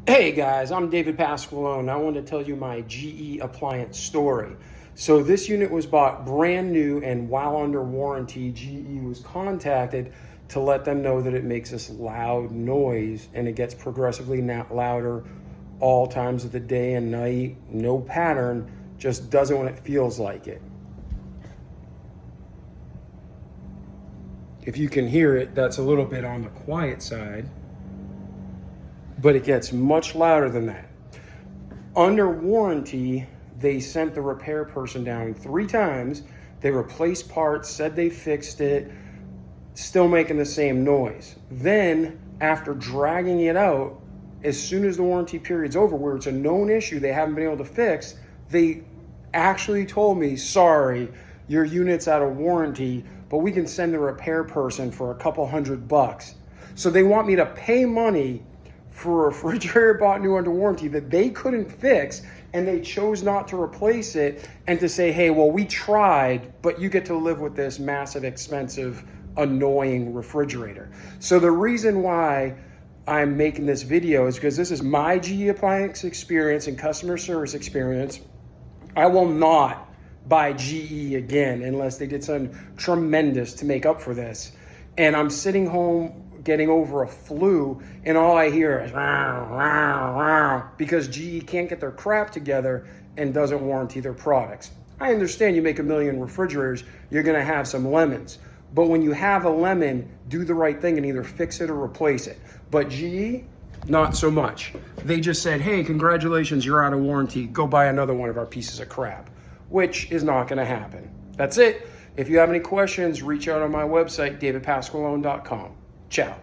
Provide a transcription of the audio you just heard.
Hey guys, I'm David Pasqualone. I want to tell you my GE appliance story. So this unit was bought brand new, and while under warranty, GE was contacted to let them know that it makes this loud noise and it gets progressively louder all times of the day and night. No pattern, just does it when it feels like it. If you can hear it, that's a little bit on the quiet side, but it gets much louder than that. Under warranty, they sent the repair person down 3 times. They replaced parts, said they fixed it, still making the same noise. Then, after dragging it out, as soon as the warranty period's over, where it's a known issue they haven't been able to fix, they actually told me, sorry, your unit's out of warranty, but we can send the repair person for a couple $100. So they want me to pay money for a refrigerator bought new under warranty that they couldn't fix, and they chose not to replace it, and to say, hey, well, we tried, but you get to live with this massive, expensive, annoying refrigerator. So the reason why I'm making this video is because this is my GE appliance experience and customer service experience. I will not buy GE again unless they did something tremendous to make up for this. And I'm sitting home getting over a flu, and all I hear is row, row, row, because GE can't get their crap together and doesn't warranty their products. I understand you make 1 million refrigerators, you're gonna have some lemons. But when you have a lemon, do the right thing and either fix it or replace it. But GE, not so much. They just said, hey, congratulations, you're out of warranty. Go buy another one of our pieces of crap, which is not gonna happen. That's it. If you have any questions, reach out on my website, davidpasqualone.com. Ciao.